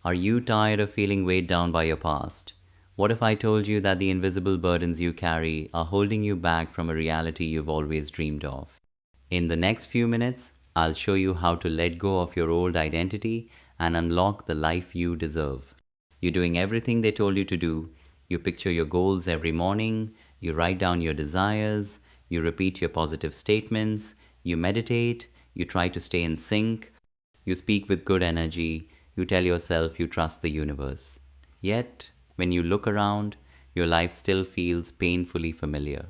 Are you tired of feeling weighed down by your past? What if I told you that the invisible burdens you carry are holding you back from a reality you've always dreamed of? In the next few minutes, I'll show you how to let go of your old identity and unlock the life you deserve. You're doing everything they told you to do. You picture your goals every morning, you write down your desires, you repeat your positive statements, you meditate, you try to stay in sync, you speak with good energy, you tell yourself you trust the universe. Yet, when you look around, your life still feels painfully familiar.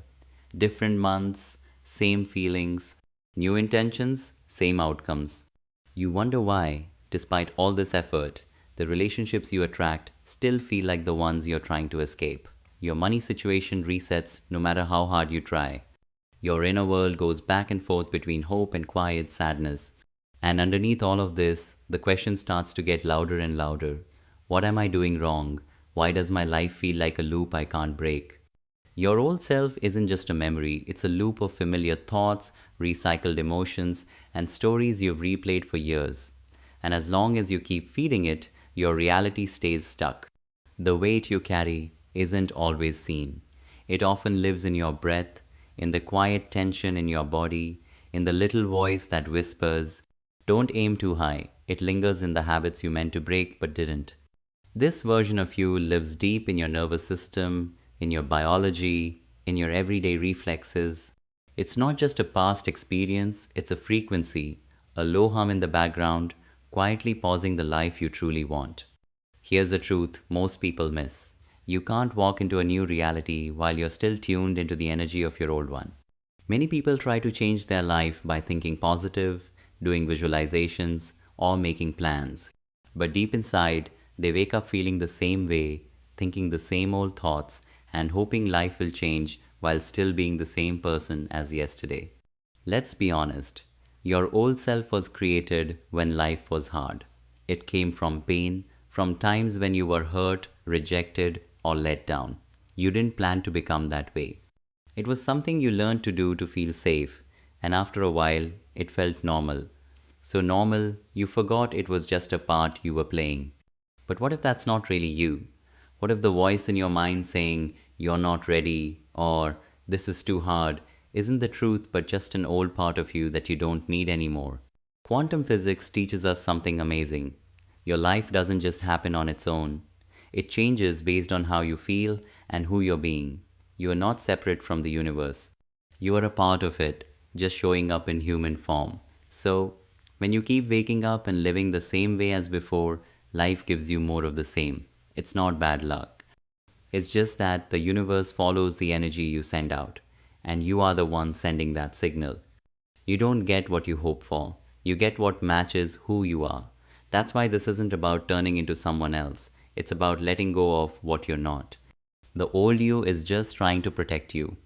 Different months, same feelings, new intentions, same outcomes. You wonder why, despite all this effort, the relationships you attract still feel like the ones you're trying to escape. Your money situation resets no matter how hard you try. Your inner world goes back and forth between hope and quiet sadness. And underneath all of this, the question starts to get louder and louder. What am I doing wrong? Why does my life feel like a loop I can't break? Your old self isn't just a memory, it's a loop of familiar thoughts, recycled emotions, and stories you've replayed for years. And as long as you keep feeding it, your reality stays stuck. The weight you carry isn't always seen. It often lives in your breath, in the quiet tension in your body, in the little voice that whispers, "Don't aim too high." It lingers in the habits you meant to break but didn't. This version of you lives deep in your nervous system, in your biology, in your everyday reflexes. It's not just a past experience, it's a frequency, a low hum in the background, quietly pausing the life you truly want. Here's the truth most people miss. You can't walk into a new reality while you're still tuned into the energy of your old one. Many people try to change their life by thinking positive, doing visualizations, or making plans. But deep inside, they wake up feeling the same way, thinking the same old thoughts, and hoping life will change while still being the same person as yesterday. Let's be honest. Your old self was created when life was hard. It came from pain, from times when you were hurt, rejected, or let down. You didn't plan to become that way. It was something you learned to do to feel safe, and after a while, it felt normal. So normal, you forgot it was just a part you were playing. But what if that's not really you? What if the voice in your mind saying, "You're not ready," or "This is too hard," isn't the truth but just an old part of you that you don't need anymore? Quantum physics teaches us something amazing. Your life doesn't just happen on its own. It changes based on how you feel and who you're being. You are not separate from the universe. You are a part of it, just showing up in human form. So, when you keep waking up and living the same way as before, life gives you more of the same. It's not bad luck. It's just that the universe follows the energy you send out, and you are the one sending that signal. You don't get what you hope for. You get what matches who you are. That's why this isn't about turning into someone else. It's about letting go of what you're not. The old you is just trying to protect you.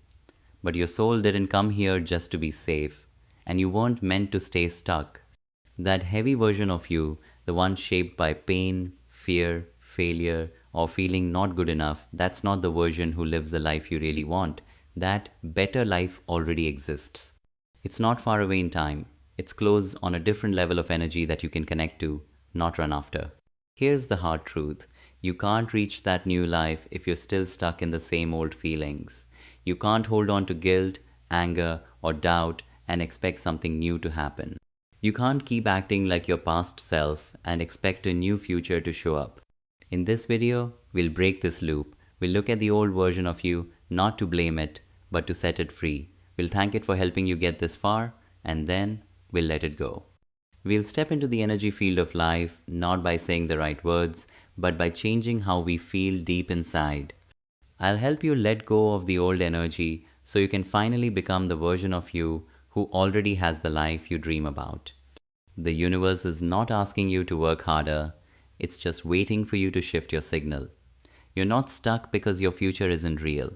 But your soul didn't come here just to be safe, and you weren't meant to stay stuck. That heavy version of you, the one shaped by pain, fear, failure, or feeling not good enough, that's not the version who lives the life you really want. That better life already exists. It's not far away in time. It's close on a different level of energy that you can connect to, not run after. Here's the hard truth. You can't reach that new life if you're still stuck in the same old feelings. You can't hold on to guilt, anger, or doubt and expect something new to happen. You can't keep acting like your past self and expect a new future to show up. In this video, we'll break this loop. We'll look at the old version of you, not to blame it, but to set it free. We'll thank it for helping you get this far, and then we'll let it go. We'll step into the energy field of life, not by saying the right words, but by changing how we feel deep inside. I'll help you let go of the old energy so you can finally become the version of you who already has the life you dream about. The universe is not asking you to work harder, it's just waiting for you to shift your signal. You're not stuck because your future isn't real.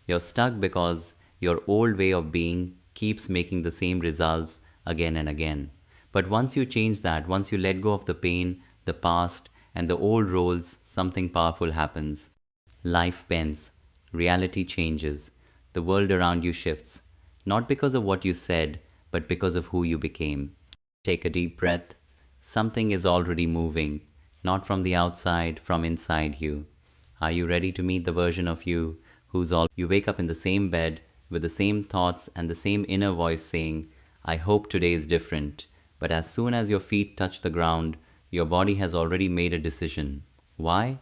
You're stuck because your old way of being keeps making the same results again and again. But once you change that, once you let go of the pain, the past, and the old roles, something powerful happens. Life bends, reality changes, the world around you shifts, not because of what you said, but because of who you became. Take a deep breath. Something is already moving. not from the outside, from inside you. Are you ready to meet the version of you who's all you wake up in the same bed with the same thoughts and the same inner voice saying, I hope today is different. But as soon as your feet touch the ground, your body has already made a decision. Why?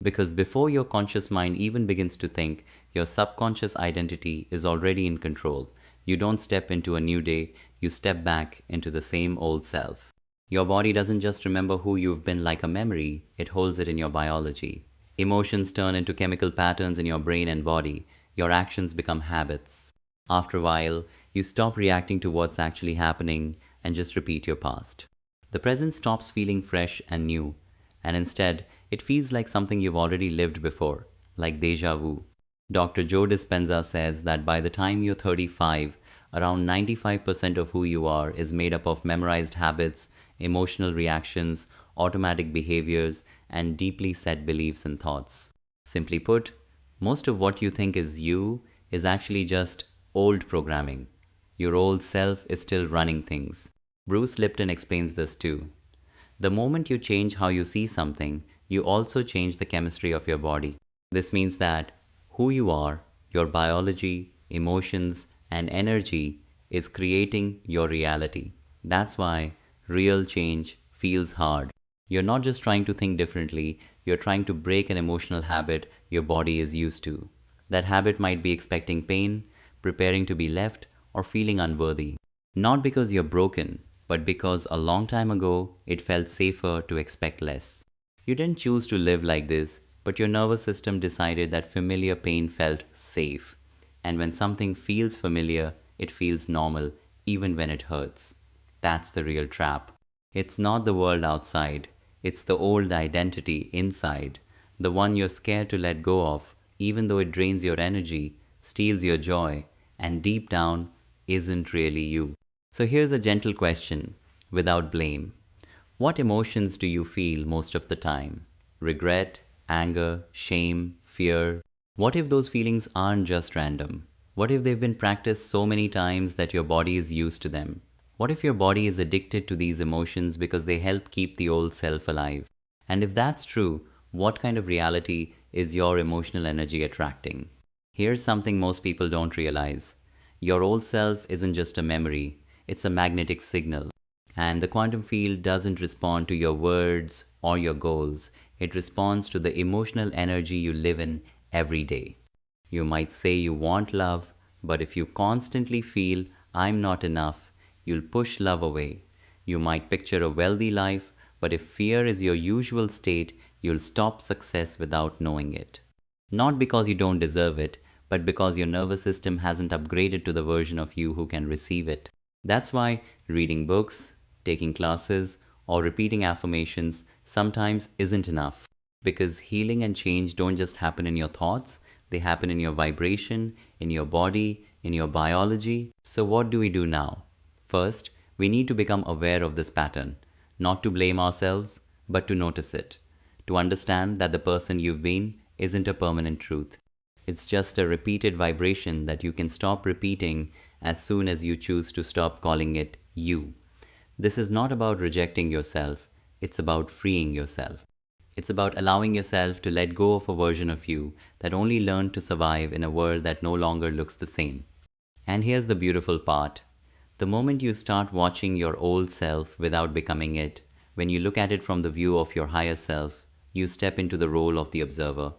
Because before your conscious mind even begins to think, your subconscious identity is already in control. You don't step into a new day, you step back into the same old self. Your body doesn't just remember who you've been like a memory, it holds it in your biology. Emotions turn into chemical patterns in your brain and body. Your actions become habits. After a while, you stop reacting to what's actually happening and just repeat your past. The present stops feeling fresh and new, and instead, it feels like something you've already lived before, like deja vu. Dr. Joe Dispenza says that by the time you're 35, around 95% of who you are is made up of memorized habits, emotional reactions, automatic behaviors, and deeply set beliefs and thoughts. Simply put, most of what you think is you is actually just old programming. Your old self is still running things. Bruce Lipton explains this too. The moment you change how you see something, you also change the chemistry of your body. This means that who you are, your biology, emotions, and energy is creating your reality. That's why real change feels hard. You're not just trying to think differently, you're trying to break an emotional habit your body is used to. That habit might be expecting pain, preparing to be left, or feeling unworthy. Not because you're broken, but because a long time ago it felt safer to expect less. You didn't choose to live like this, but your nervous system decided that familiar pain felt safe. And when something feels familiar, it feels normal, even when it hurts. That's the real trap. It's not the world outside, it's the old identity inside, the one you're scared to let go of, even though it drains your energy, steals your joy, and deep down isn't really you. So here's a gentle question, without blame. What emotions do you feel most of the time? Regret, anger, shame, fear? What if those feelings aren't just random? What if they've been practiced so many times that your body is used to them? What if your body is addicted to these emotions because they help keep the old self alive? And if that's true, what kind of reality is your emotional energy attracting? Here's something most people don't realize. Your old self isn't just a memory, it's a magnetic signal. And the quantum field doesn't respond to your words or your goals, it responds to the emotional energy you live in every day. You might say you want love, but if you constantly feel, I'm not enough, you'll push love away. You might picture a wealthy life, but if fear is your usual state, you'll stop success without knowing it. Not because you don't deserve it, but because your nervous system hasn't upgraded to the version of you who can receive it. That's why reading books, taking classes, or repeating affirmations sometimes isn't enough. Because healing and change don't just happen in your thoughts, they happen in your vibration, in your body, in your biology. So, what do we do now? First, we need to become aware of this pattern, not to blame ourselves, but to notice it, to understand that the person you've been isn't a permanent truth. It's just a repeated vibration that you can stop repeating as soon as you choose to stop calling it you. This is not about rejecting yourself, it's about freeing yourself. It's about allowing yourself to let go of a version of you that only learned to survive in a world that no longer looks the same. And here's the beautiful part. The moment you start watching your old self without becoming it, when you look at it from the view of your higher self, you step into the role of the observer.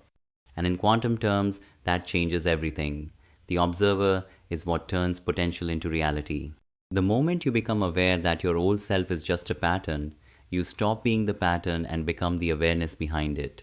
And in quantum terms, that changes everything. The observer is what turns potential into reality. The moment you become aware that your old self is just a pattern, you stop being the pattern and become the awareness behind it.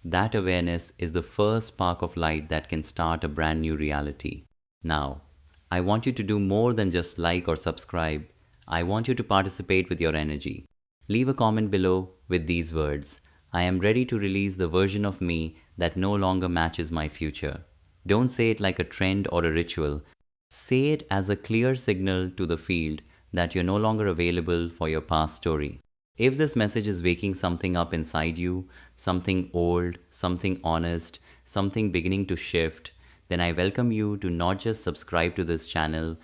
That awareness is the first spark of light that can start a brand new reality. Now, I want you to do more than just like or subscribe. I want you to participate with your energy. Leave a comment below with these words. I am ready to release the version of me that no longer matches my future. Don't say it like a trend or a ritual. Say it as a clear signal to the field that you're no longer available for your past story. If this message is waking something up inside you, something old, something honest, something beginning to shift, then I welcome you to not just subscribe to this channel,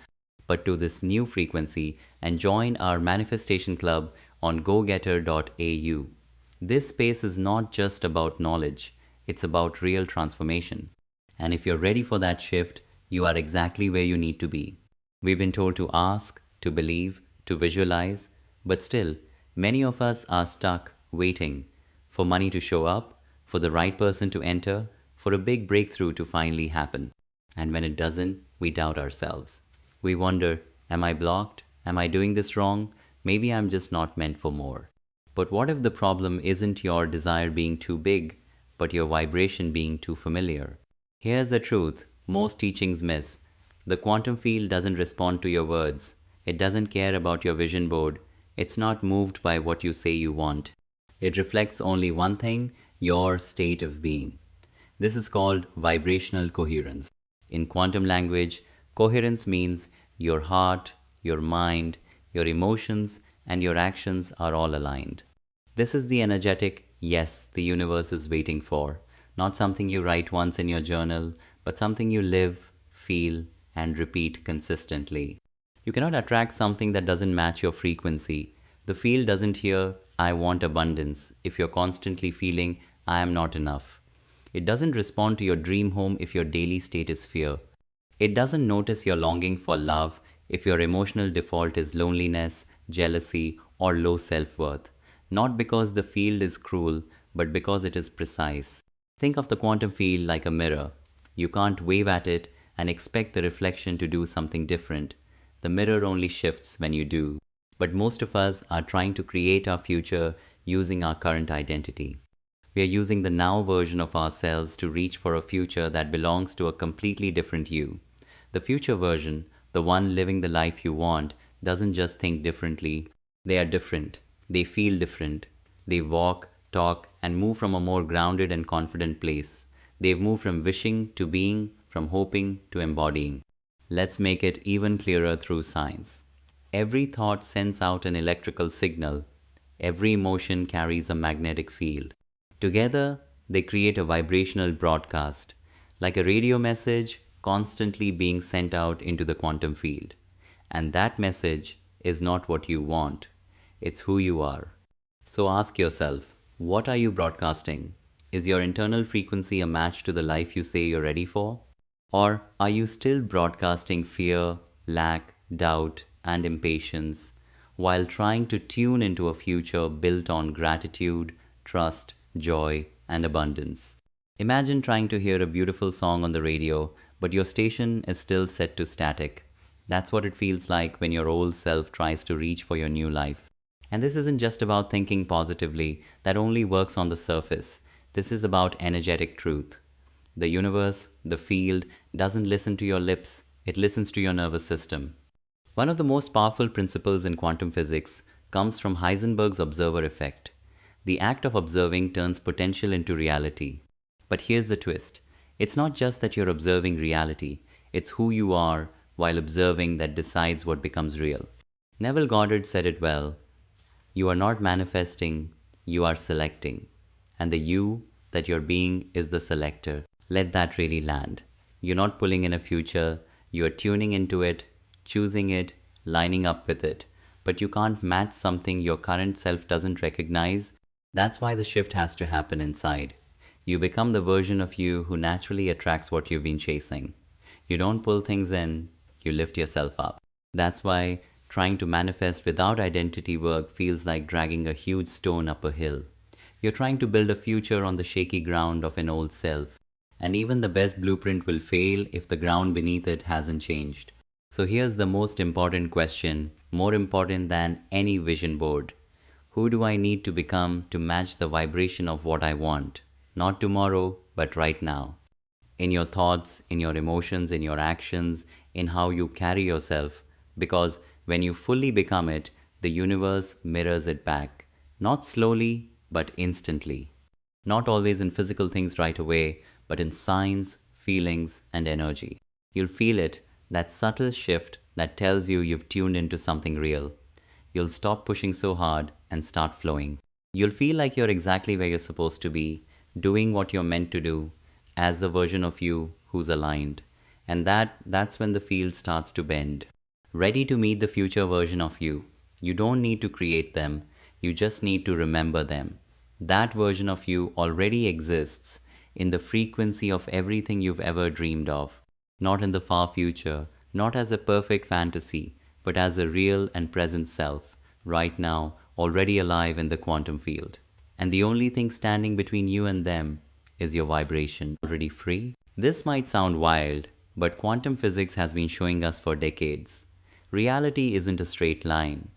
but to this new frequency and join our manifestation club on gogetter.au. This space is not just about knowledge, it's about real transformation. And if you're ready for that shift, you are exactly where you need to be. We've been told to ask, to believe, to visualize, but still, many of us are stuck waiting for money to show up, for the right person to enter, for a big breakthrough to finally happen. And when it doesn't, we doubt ourselves. We wonder, am I blocked? Am I doing this wrong? Maybe I'm just not meant for more. But what if the problem isn't your desire being too big, but your vibration being too familiar? Here's the truth most teachings miss. The quantum field doesn't respond to your words. It doesn't care about your vision board. It's not moved by what you say you want. It reflects only one thing, your state of being. This is called vibrational coherence. In quantum language, coherence means your heart, your mind, your emotions, and your actions are all aligned. This is the energetic yes the universe is waiting for, not something you write once in your journal, but something you live, feel, and repeat consistently. You cannot attract something that doesn't match your frequency. The field doesn't hear, I want abundance, if you're constantly feeling, I am not enough. It doesn't respond to your dream home if your daily state is fear. It doesn't notice your longing for love if your emotional default is loneliness, jealousy, or low self worth. Not because the field is cruel, but because it is precise. Think of the quantum field like a mirror. You can't wave at it and expect the reflection to do something different. The mirror only shifts when you do. But most of us are trying to create our future using our current identity. We are using the now version of ourselves to reach for a future that belongs to a completely different you. The future version, the one living the life you want, doesn't just think differently. They are different. They feel different. They walk, talk, and move from a more grounded and confident place. They've moved from wishing to being, from hoping to embodying. Let's make it even clearer through science. Every thought sends out an electrical signal. Every emotion carries a magnetic field. Together, they create a vibrational broadcast, like a radio message constantly being sent out into the quantum field. And that message is not what you want, it's who you are. So ask yourself, what are you broadcasting? Is your internal frequency a match to the life you say you're ready for? Or are you still broadcasting fear, lack, doubt, and impatience while trying to tune into a future built on gratitude, trust, joy, and abundance? Imagine trying to hear a beautiful song on the radio, but your station is still set to static. That's what it feels like when your old self tries to reach for your new life. And this isn't just about thinking positively, that only works on the surface. This is about energetic truth. The universe, the field, doesn't listen to your lips, it listens to your nervous system. One of the most powerful principles in quantum physics comes from Heisenberg's observer effect. The act of observing turns potential into reality. But here's the twist. It's not just that you're observing reality, it's who you are while observing that decides what becomes real. Neville Goddard said it well. You are not manifesting, you are selecting. And the you that you're being is the selector. Let that really land. You're not pulling in a future, you're tuning into it, choosing it, lining up with it. But you can't match something your current self doesn't recognize. That's why the shift has to happen inside. You become the version of you who naturally attracts what you've been chasing. You don't pull things in, you lift yourself up. That's why trying to manifest without identity work feels like dragging a huge stone up a hill. You're trying to build a future on the shaky ground of an old self. And even the best blueprint will fail if the ground beneath it hasn't changed. So here's the most important question, more important than any vision board. Who do I need to become to match the vibration of what I want? Not tomorrow, but right now. In your thoughts, in your emotions, in your actions, in how you carry yourself. Because when you fully become it, the universe mirrors it back. Not slowly, but instantly. Not always in physical things right away, but in signs, feelings, and energy. You'll feel it, that subtle shift that tells you you've tuned into something real. You'll stop pushing so hard and start flowing. You'll feel like you're exactly where you're supposed to be, doing what you're meant to do, as the version of you who's aligned. And that's when the field starts to bend. Ready to meet the future version of you. You don't need to create them, you just need to remember them. That version of you already exists in the frequency of everything you've ever dreamed of, not in the far future, not as a perfect fantasy, but as a real and present self, right now, already alive in the quantum field. And the only thing standing between you and them is your vibration. Already free? This might sound wild, but quantum physics has been showing us for decades. Reality isn't a straight line.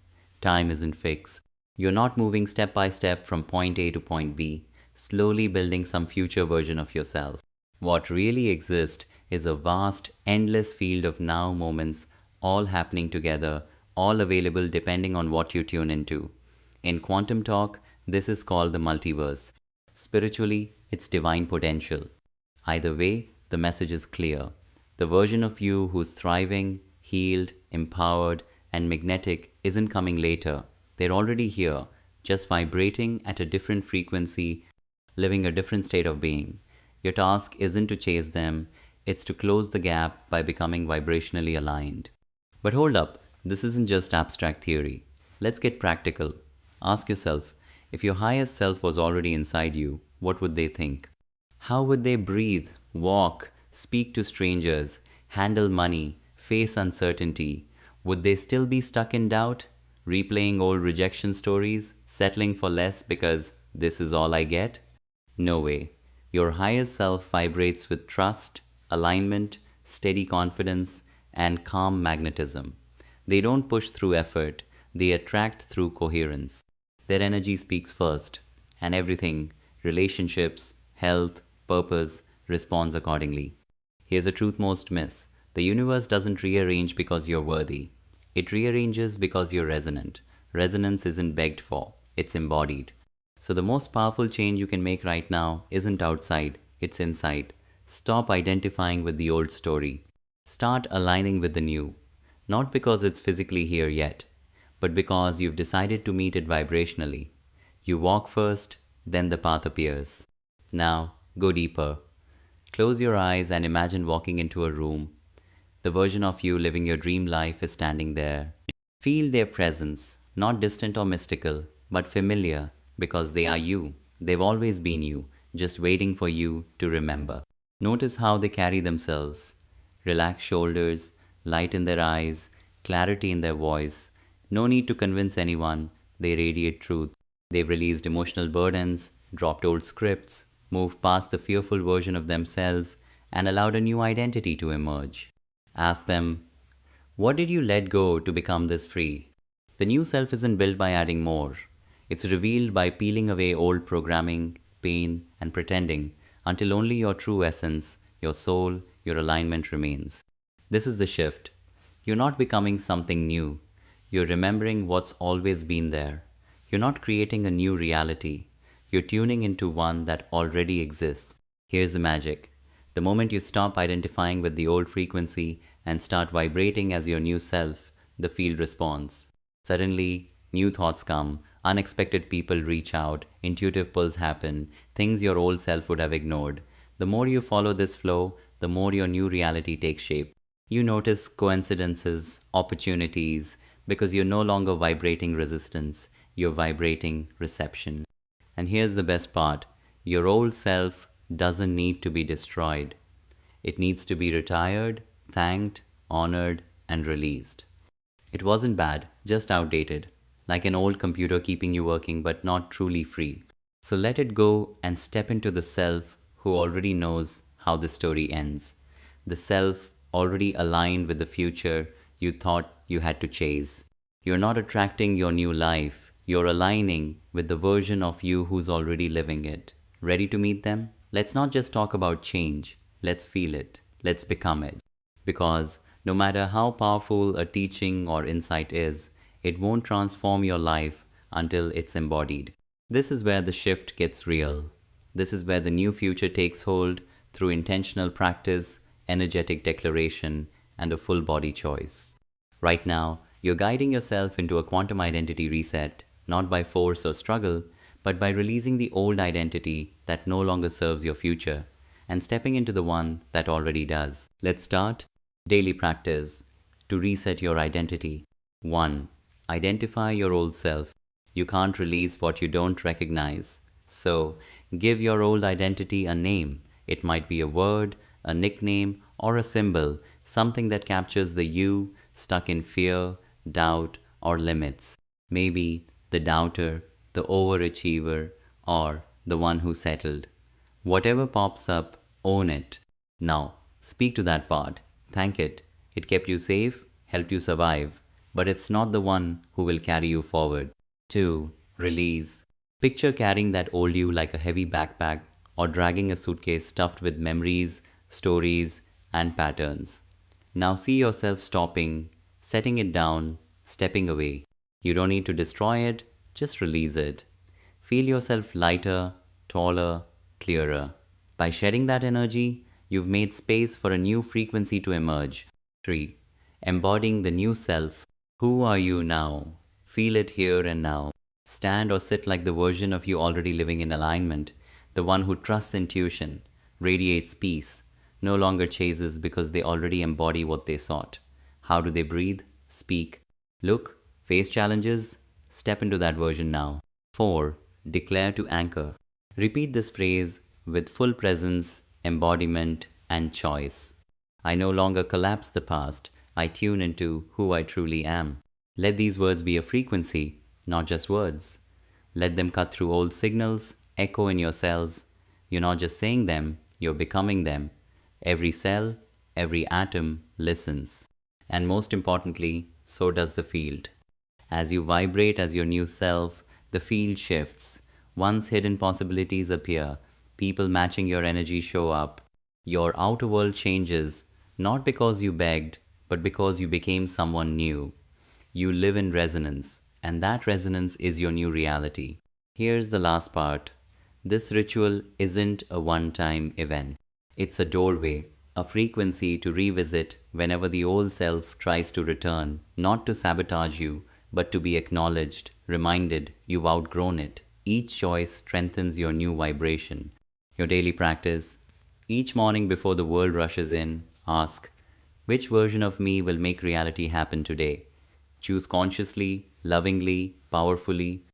Time isn't fixed. You're not moving step by step from point A to point B, slowly building some future version of yourself. What really exists is a vast, endless field of now moments, all happening together, all available depending on what you tune into. In quantum talk, this is called the multiverse. Spiritually, it's divine potential. Either way, the message is clear. The version of you who's thriving, healed, empowered, and magnetic isn't coming later. They're already here, just vibrating at a different frequency, living a different state of being. Your task isn't to chase them, it's to close the gap by becoming vibrationally aligned. But hold up, this isn't just abstract theory. Let's get practical. Ask yourself, if your highest self was already inside you, what would they think? How would they breathe, walk, speak to strangers, handle money, face uncertainty? Would they still be stuck in doubt, replaying old rejection stories, settling for less because this is all I get? No way. Your highest self vibrates with trust, alignment, steady confidence, and calm magnetism. They don't push through effort, they attract through coherence. Their energy speaks first, and everything, relationships, health, purpose, responds accordingly. Here's a truth most miss. The universe doesn't rearrange because you're worthy. It rearranges because you're resonant. Resonance isn't begged for, it's embodied. So the most powerful change you can make right now isn't outside, it's inside. Stop identifying with the old story. Start aligning with the new. Not because it's physically here yet, but because you've decided to meet it vibrationally. You walk first, then the path appears. Now, go deeper. Close your eyes and imagine walking into a room. The version of you living your dream life is standing there. Feel their presence, not distant or mystical, but familiar, because they are you. They've always been you, just waiting for you to remember. Notice how they carry themselves. Relaxed shoulders, light in their eyes, clarity in their voice. No need to convince anyone, they radiate truth. They've released emotional burdens, dropped old scripts, moved past the fearful version of themselves, and allowed a new identity to emerge. Ask them, what did you let go to become this free? The new self isn't built by adding more. It's revealed by peeling away old programming, pain, and pretending until only your true essence, your soul, your alignment remains. This is the shift. You're not becoming something new. You're remembering what's always been there. You're not creating a new reality. You're tuning into one that already exists. Here's the magic. The moment you stop identifying with the old frequency and start vibrating as your new self, the field responds. Suddenly, new thoughts come, unexpected people reach out, intuitive pulls happen, things your old self would have ignored. The more you follow this flow, the more your new reality takes shape. You notice coincidences, opportunities, because you're no longer vibrating resistance, you're vibrating reception. And here's the best part, your old self doesn't need to be destroyed. It needs to be retired, thanked, honored, and released. It wasn't bad, just outdated, like an old computer keeping you working but not truly free. So let it go and step into the self who already knows how the story ends. The self already aligned with the future you thought you had to chase. You're not attracting your new life, you're aligning with the version of you who's already living it. Ready to meet them? Let's not just talk about change, let's feel it, let's become it. Because no matter how powerful a teaching or insight is, it won't transform your life until it's embodied. This is where the shift gets real. This is where the new future takes hold through intentional practice, energetic declaration, and a full body choice. Right now, you're guiding yourself into a quantum identity reset, not by force or struggle, but by releasing the old identity that no longer serves your future and stepping into the one that already does. Let's start. Daily practice to reset your identity. 1. Identify your old self. You can't release what you don't recognize. So, give your old identity a name. It might be a word, a nickname, or a symbol, something that captures the you stuck in fear, doubt, or limits. Maybe the doubter, the overachiever, or the one who settled. Whatever pops up, own it. Now, speak to that part. Thank it. It kept you safe, helped you survive, but it's not the one who will carry you forward. 2. Release. Picture carrying that old you like a heavy backpack or dragging a suitcase stuffed with memories, stories, and patterns. Now see yourself stopping, setting it down, stepping away. You don't need to destroy it, just release it. Feel yourself lighter, taller, clearer. By shedding that energy, you've made space for a new frequency to emerge. 3. Embodying the new self. Who are you now? Feel it here and now. Stand or sit like the version of you already living in alignment, the one who trusts intuition, radiates peace, no longer chases because they already embody what they sought. How do they breathe? Speak. Look, face challenges, step into that version now. 4. Declare to anchor. Repeat this phrase with full presence, embodiment, and choice. I no longer collapse the past, I tune into who I truly am. Let these words be a frequency, not just words. Let them cut through old signals, echo in your cells. You're not just saying them, you're becoming them. Every cell, every atom listens. And most importantly, so does the field. As you vibrate as your new self, the field shifts. Once hidden possibilities appear, people matching your energy show up. Your outer world changes, not because you begged, but because you became someone new. You live in resonance, and that resonance is your new reality. Here's the last part. This ritual isn't a one-time event. It's a doorway, a frequency to revisit whenever the old self tries to return, not to sabotage you, but to be acknowledged, reminded you've outgrown it. Each choice strengthens your new vibration. Your daily practice. Each morning before the world rushes in, ask, which version of me will make reality happen today? Choose consciously, lovingly, powerfully.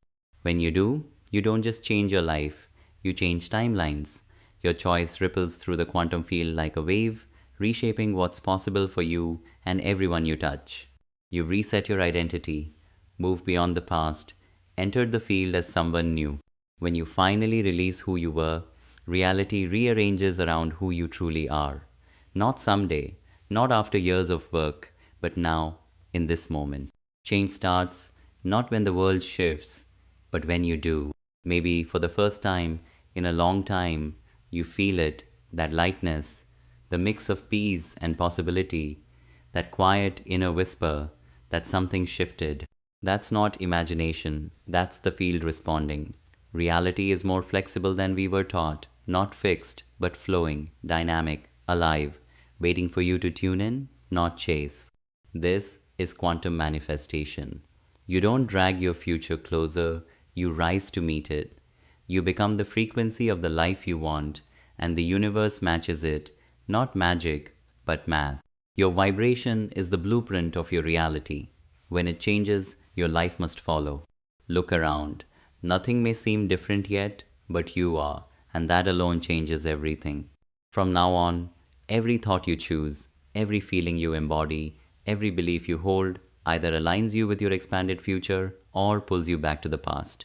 When you do, you don't just change your life, you change timelines. Your choice ripples through the quantum field like a wave, reshaping what's possible for you and everyone you touch. You reset your identity, moved beyond the past, entered the field as someone new. When you finally release who you were, reality rearranges around who you truly are. Not someday, not after years of work, but now, in this moment. Change starts not when the world shifts, but when you do. Maybe for the first time in a long time, you feel it, that lightness, the mix of peace and possibility, that quiet inner whisper that something shifted. That's not imagination, that's the field responding. Reality is more flexible than we were taught, not fixed, but flowing, dynamic, alive, waiting for you to tune in, not chase. This is quantum manifestation. You don't drag your future closer, you rise to meet it. You become the frequency of the life you want, and the universe matches it, not magic, but math. Your vibration is the blueprint of your reality. When it changes, your life must follow. Look around. Nothing may seem different yet, but you are, and that alone changes everything. From now on, every thought you choose, every feeling you embody, every belief you hold either aligns you with your expanded future or pulls you back to the past.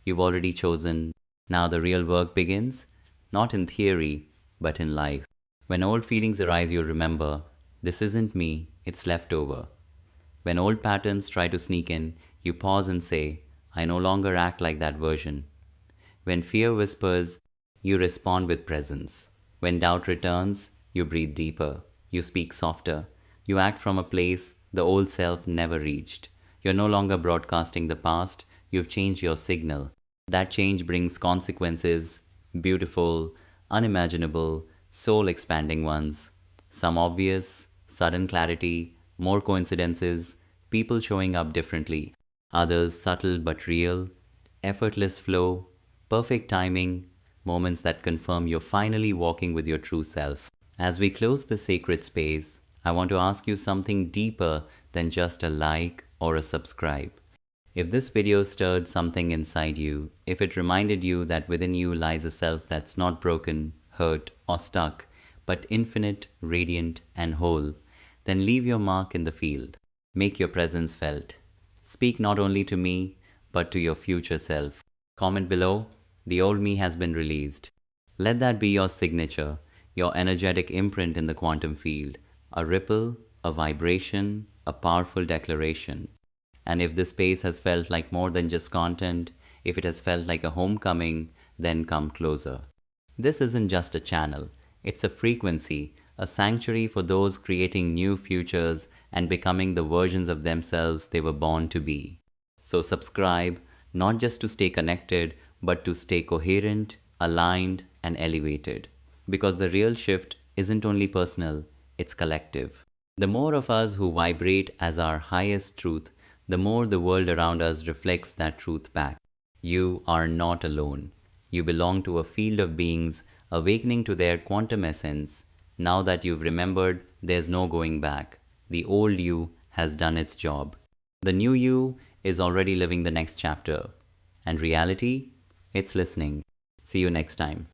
You've already chosen. Now the real work begins, not in theory, but in life. When old feelings arise, you'll remember, this isn't me, it's leftover. When old patterns try to sneak in, you pause and say, I no longer act like that version. When fear whispers, you respond with presence. When doubt returns, you breathe deeper. You speak softer. You act from a place the old self never reached. You're no longer broadcasting the past, you've changed your signal. That change brings consequences, beautiful, unimaginable, soul expanding ones. Some obvious, sudden clarity, more coincidences, people showing up differently. Others subtle but real, effortless flow, perfect timing, moments that confirm you're finally walking with your true self. As we close this sacred space, I want to ask you something deeper than just a like or a subscribe. If this video stirred something inside you, if it reminded you that within you lies a self that's not broken, hurt, or stuck, but infinite, radiant, and whole, then leave your mark in the field. Make your presence felt. Speak not only to me, but to your future self. Comment below, the old me has been released. Let that be your signature, your energetic imprint in the quantum field. A ripple, a vibration, a powerful declaration. And if this space has felt like more than just content, if it has felt like a homecoming, then come closer. This isn't just a channel, it's a frequency, a sanctuary for those creating new futures and becoming the versions of themselves they were born to be. So subscribe, not just to stay connected, but to stay coherent, aligned, and elevated. Because the real shift isn't only personal, it's collective. The more of us who vibrate as our highest truth, the more the world around us reflects that truth back. You are not alone. You belong to a field of beings awakening to their quantum essence. Now that you've remembered, there's no going back. The old you has done its job. The new you is already living the next chapter. And reality? It's listening. See you next time.